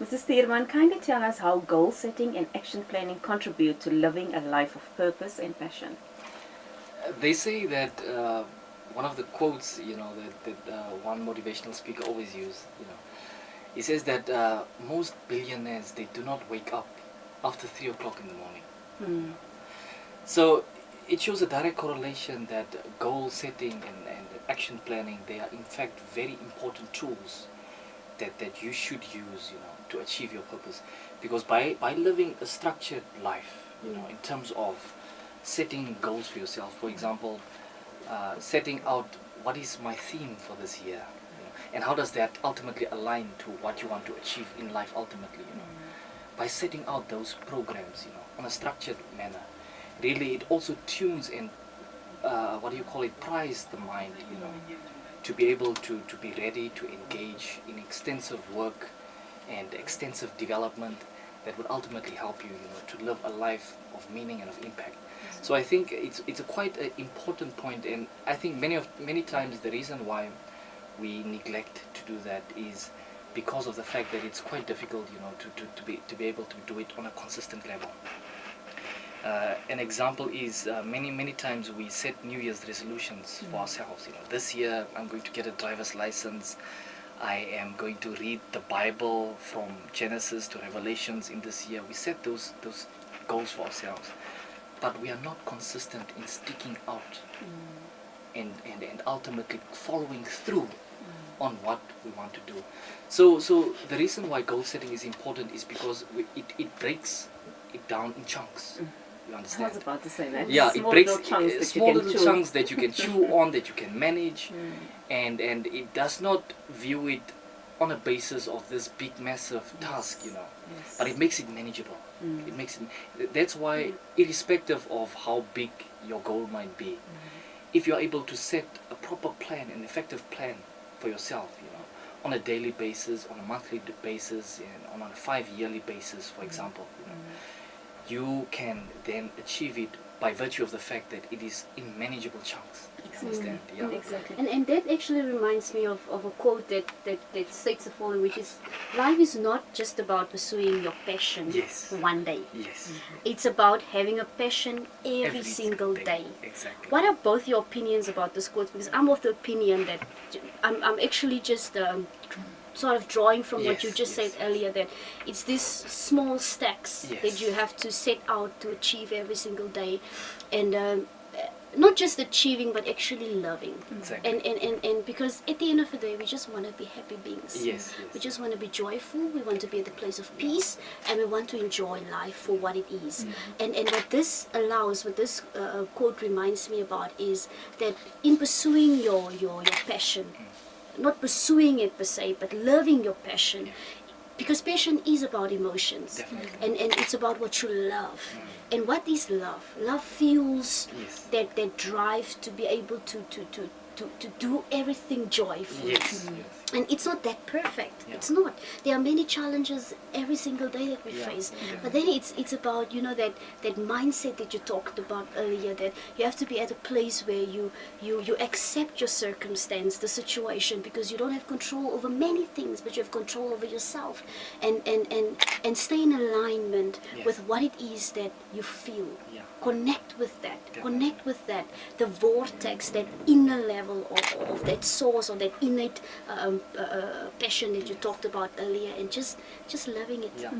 Mrs. Thierman, kindly tell us how goal setting and action planning contribute to living a life of purpose and passion. They say that one of the quotes, that one motivational speaker always use, he says that most billionaires, they do not wake up after 3 o'clock in the morning. Hmm. So it shows a direct correlation that goal setting and action planning, they are in fact very important tools that you should use, to achieve your purpose. Because by living a structured life, in terms of setting goals for yourself, for example, setting out what is my theme for this year, and how does that ultimately align to what you want to achieve in life ultimately, by setting out those programs, on a structured manner, really it also tunes and pries the mind, to be able to be ready to engage in extensive work and extensive development that would ultimately help you, to live a life of meaning and of impact. So I think it's a quite an important point, and I think many times the reason why we neglect to do that is because of the fact that it's quite difficult, to be able to do it on a consistent level. An example is many times we set New Year's resolutions for ourselves. This year I'm going to get a driver's license. I am going to read the Bible from Genesis to Revelations in this year. We set those goals for ourselves, but we are not consistent in sticking out and ultimately following through on what we want to do. So the reason why goal setting is important is because it breaks it down in chunks. You I understand? was about to say that. Yeah, Small it breaks little chunks that small you can little chew. chunks that you can chew on, that you can manage, and it does not view it on a basis of this big massive task, Yes. but it makes it manageable. It makes it. That's why, irrespective of how big your goal might be, if you are able to set a proper plan, an effective plan for yourself, on a daily basis, on a monthly basis, and on a 5-yearly basis, for example, you can then achieve it by virtue of the fact that it is in manageable chunks. You understand? Yeah. Exactly. And that actually reminds me of a quote that states the following, which is, life is not just about pursuing your passion Yes. one day. Yes. It's about having a passion every single day. Exactly. What are both your opinions about this quote? Because I'm of the opinion that I'm actually just sort of drawing from what you Yes, just yes, said earlier, that it's these small stacks Yes. that you have to set out to achieve every single day, and not just achieving but actually loving. Exactly. And because at the end of the day we just want to be happy beings. Yes, We yes. just want to be joyful, we want to be at the place of peace, and we want to enjoy life for what it is. And what this allows, what this quote reminds me about, is that in pursuing your passion, not pursuing it per se, but loving your passion, because passion is about emotions. Definitely. And it's about what you love. And what is love? Love fuels Yes. that drive to be able to do everything joyfully. Yes. Yes. And it's not that perfect. Yeah. It's not. There are many challenges every single day that we Yeah, face. yeah. But then it's about, that mindset that you talked about earlier, that you have to be at a place where you accept your circumstance, the situation, because you don't have control over many things, but you have control over yourself. And stay in alignment Yes. with what it is that you feel. Yeah. Connect with that. Definitely. Connect with that. The vortex, that inner level of that source, or that innate passion that you talked about earlier, and just loving it. Yeah.